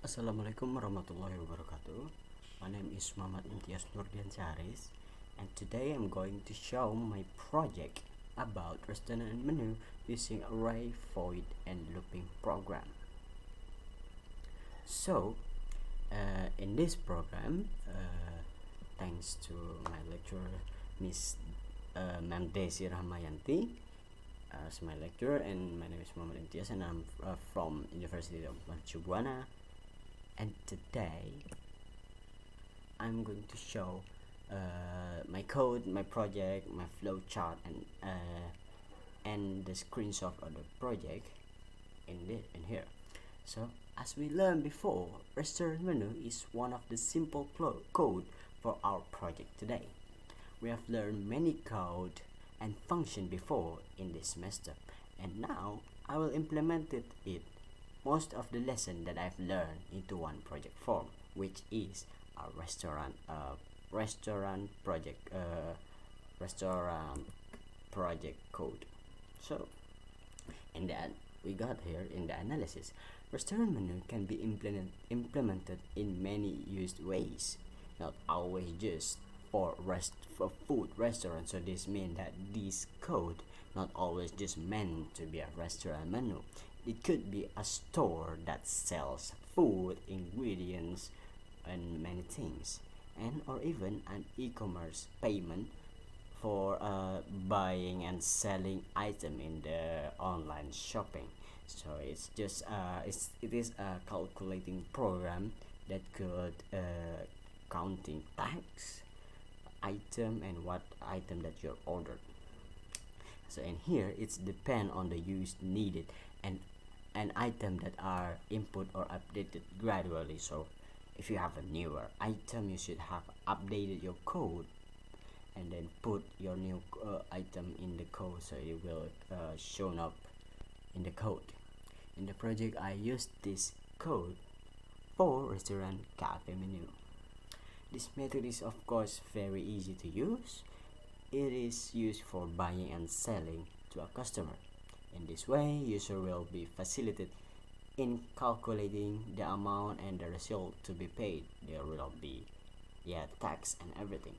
Assalamualaikum warahmatullahi wabarakatuh. My name is Imtiyaz nurdiansyah, and today I'm going to show my project about restaurant and menu using array, void, and looping program. So, in this program, thanks to my lecturer, Miss Ma'am Desi Rahmayanti, as my lecturer, and my name is Imtiyaz, and I'm from University of Buana. And today I'm going to show my code, my project, my flowchart, and the screenshot of the project in here. So as we learned before, restaurant menu is one of the simple code for our project today. We have learned many code and function before in this semester, and now I will implement it most of the lesson that I've learned into one project form, which is a restaurant project code. So in that we got here in the analysis, restaurant menu can be implemented in many used ways, not always just for food restaurant. So this means that this code not always just meant to be a restaurant menu. It could be a store that sells food, ingredients, and many things, and or even an e-commerce payment for buying and selling item in the online shopping. So it's just it is a calculating program that could counting tax item and what item that you're ordered. So in here it's depend on the use needed and an item that are input or updated gradually. So if you have a newer item, you should have updated your code and then put your new item in the code, so it will shown up in the code. In the project I used this code for restaurant cafe menu. This method is of course very easy to use. It is used for buying and selling to a customer. In this way, user will be facilitated in calculating the amount and the result to be paid. There will be tax and everything.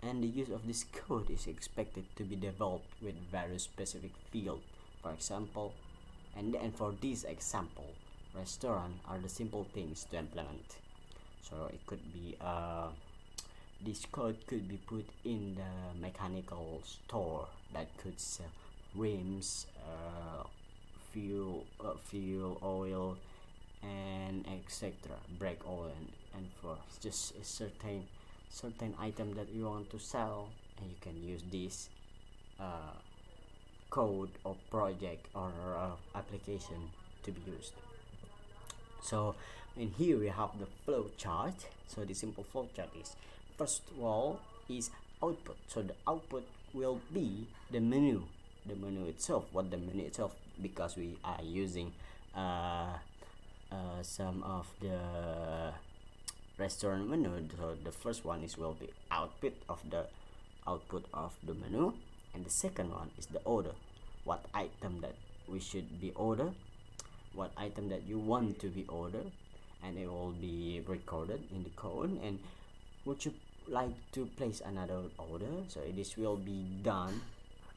And the use of this code is expected to be developed with various specific fields. For example, and for this example, restaurant are the simple things to implement. So it could be this code could be put in the mechanical store that could sell rims, fuel oil, and etc. brake oil, and for just a certain item that you want to sell, and you can use this code or project or application to be used. So in here we have the flow chart. So the simple flow chart is, first of all, is output. So the output will be the menu itself. What the menu itself, because we are using some of the restaurant menu. So the first one will be output of the menu, and the second one is the order. What item that we should be order, what item that you want to be ordered, and it will be recorded in the code. And would you like to place another order? So this will be done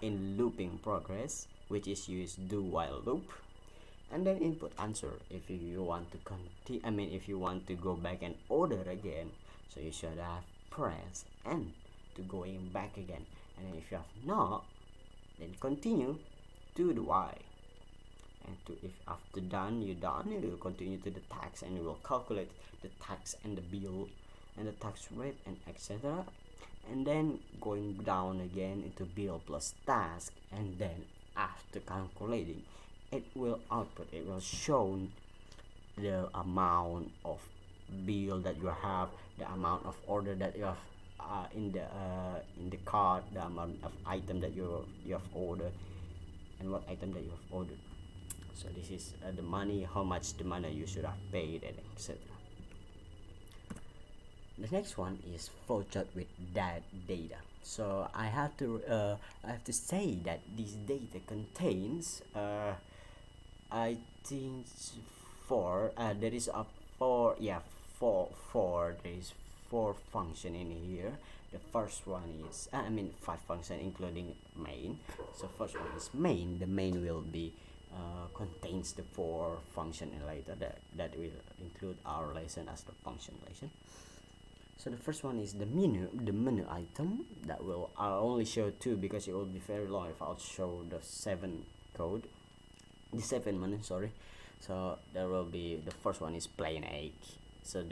in looping progress, which is used do while loop, and then input answer. If you want to continue, if you want to go back and order again, so you should have press N to going back again. And if you have not, then continue to the Y. And if after done, you will continue to the tax, and you will calculate the tax and the bill and the tax rate and etc. And then going down again into bill plus task, and then after calculating, it will output, it will show the amount of bill that you have, the amount of order that you have in the cart, the amount of item that you have ordered, and what item that you have ordered. So this is the money, how much the money you should have paid, and etc. The next one is flowchart with that data. So I have to say that this data contains I think there is a 4 there is four function in here. The first one is five function including main. So first one is main. The main will be contains the four function and later that will include our lesson as the function lesson. So the first one is the menu item. That will I'll only show two because it will be very long if I'll show the seven menu, sorry. So there will be, the first one is plain 8. So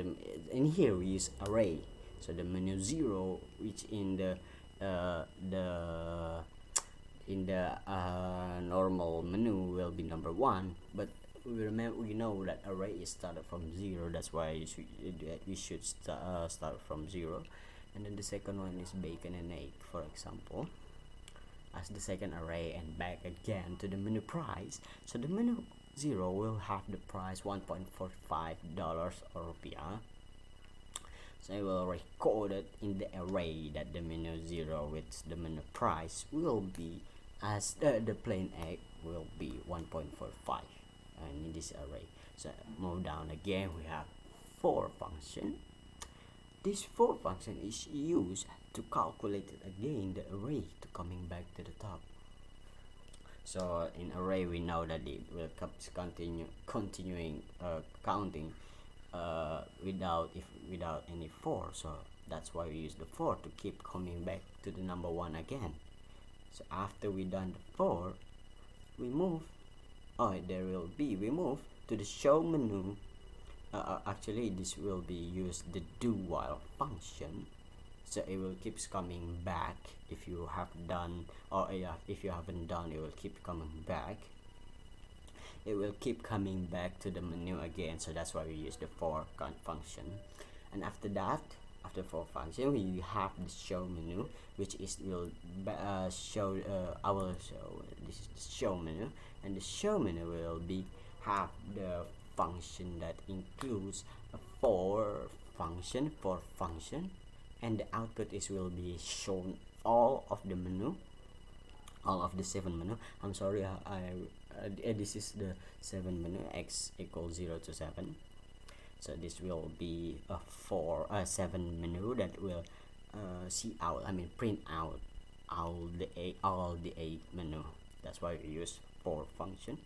in here we use array. So the menu 0, which in the normal menu will be number 1, but we know that array is started from 0. That's why we should start from 0. And then the second one is bacon and egg, for example, as the second array, and back again to the menu price. So the menu 0 will have the price $1.45 or rupiah. So I will record it in the array that the menu 0 with the menu price will be as the plain egg will be 1.45, and in this array. So move down again, we have 4 function. This 4 function is used to calculate it again the array to coming back to the top. So in array we know that it will continuing counting without any 4. So that's why we use the 4 to keep coming back to the number 1 again. So after we done the 4, we move we move to the show menu. Actually this will be used the do while function. So it will keeps coming back if you have done, or if you haven't done, it will keep coming back. It will keep coming back to the menu again. So that's why we use the for function. And after that, after for function, we have the show menu, which is will show I will show this is the show menu, and the show menu will be have the function that includes a for function, and the output is will be shown all of the menu, all of the 7 menu. I'm sorry, this is the 7 menu, x equals 0 to 7. So this will be a 7 menu that will print out all the 8 menu. That's why we use for function.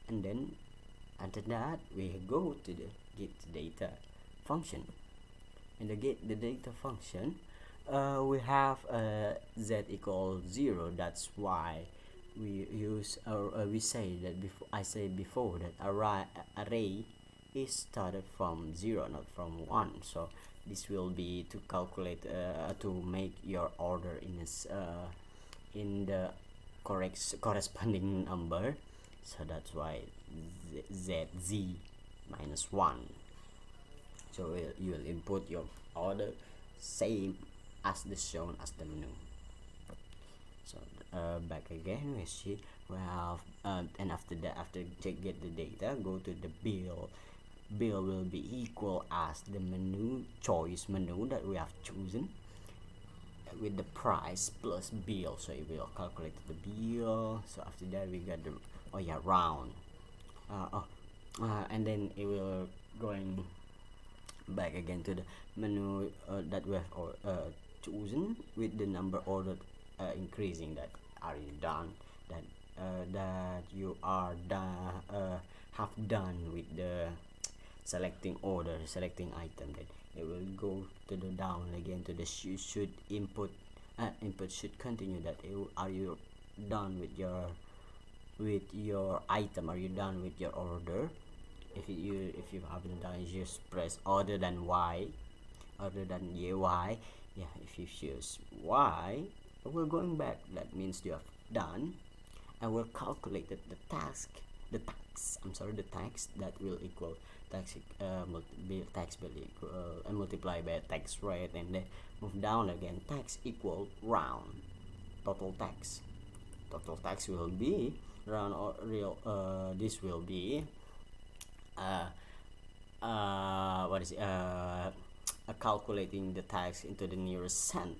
And then after that we go to the get data function. In the get the data function, we have z equals 0. That's why we use we say that before that array is started from 0, not from 1. So this will be to calculate to make your order in the corresponding number. So that's why z minus 1. So you will input your order same as the shown as the menu. So back again, we see we have and after that, after get the data, go to the bill. Bill will be equal as the menu choice menu that we have chosen with the price plus bill. So it will calculate the bill. So after that we got the round, and then it will going back again to the menu that we have chosen with the number ordered increasing. That are you done, that you are done have done with the selecting item. That it will go to the down again to the should input should continue. That are you done with your item, are you done with your order? If you haven't done, you just press other than y. Yeah, if you choose y, we're going back. That means you have done, and we'll calculate the tax that will equal tax bill equal multiply by tax rate, and then move down again. Tax equal round. Total tax will be round or real. This will be calculating the tax into the nearest cent.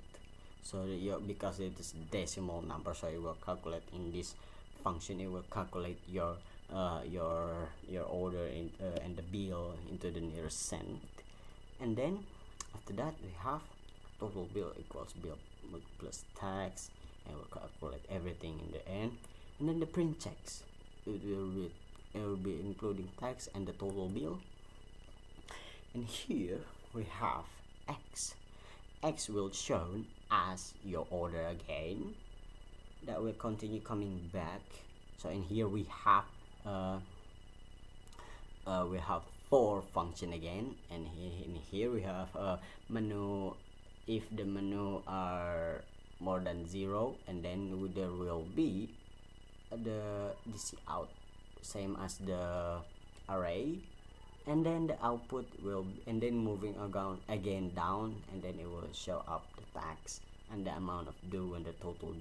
So because it is decimal number, so it will calculate in this function. It will calculate your your order and the bill into the nearest cent. And then after that we have total bill equals bill plus tax, and we'll calculate everything in the end. And then the print checks, it will be including tax and the total bill. And here we have x will shown as your order again, that will continue coming back. So in here we have four function again, and in here we have a menu. If the menu are more than 0, and then there will be the out, same as the array, and then the output will, and then moving again down, and then it will show up the tax and the amount of due and the total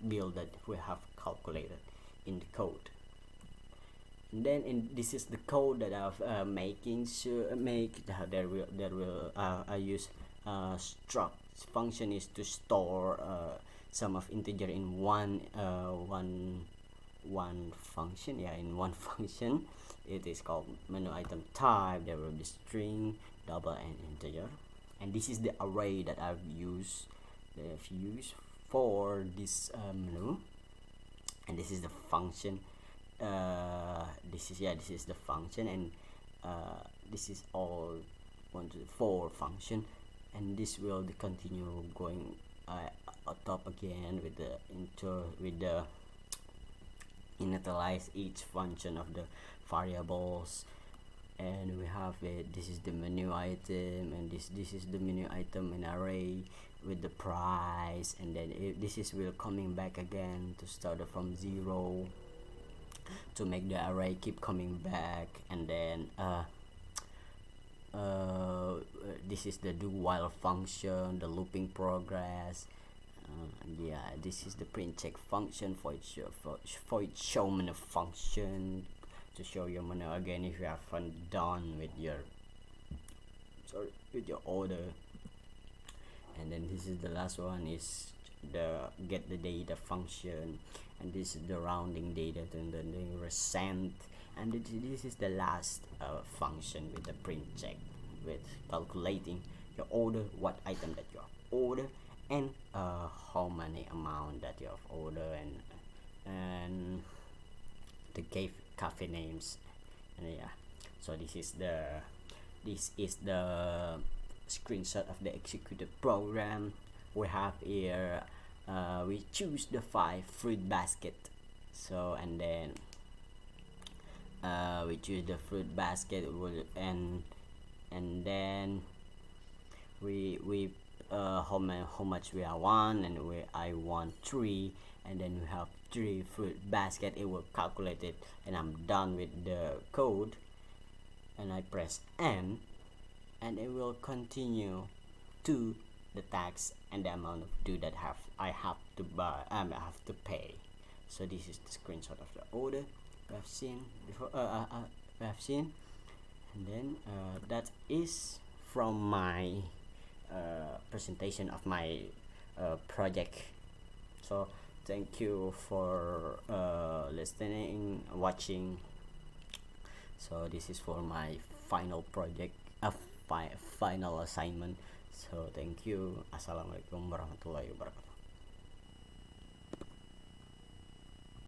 bill that we have calculated in the code. And then this is the code that I've making sure there will I use struct function is to store sum of integer in one function. In one function. It is called menu item type. There will be string, double, and integer. And this is the array that I've used for this menu. And this is the function. This is the function, and this is all 1 to 4 function, and this will continue going top again with the initialize each function of the variables. And we have it, this is the menu item, and this is the menu item in array with the price, and then this is will coming back again to start from 0 to make the array keep coming back. And then this is the do while function, the looping progress. This is the print check function for each show menu function to show your menu again if you haven't done with your order. And then this is the last one, is the get the data function, and this is the rounding data to the nearest cent. And this is the last function with the print check, with calculating your order, what item that you have ordered, and how many amount that you have ordered, and the cafe names. And so this is the screenshot of the executed program. We have here we choose the 5 fruit basket. So and then we choose the fruit basket, and then we how much we are want, and I want 3, and then we have 3 fruit basket. It will calculate it, and I'm done with the code, and I press N, and it will continue to the tax and the amount of due that I have to buy. I have to pay. So this is the screenshot of the order we have seen before. And then that is from my presentation of my project. So thank you for listening, watching. So this is for my final project, final assignment. So thank you. Assalamualaikum warahmatullahi wabarakatuh.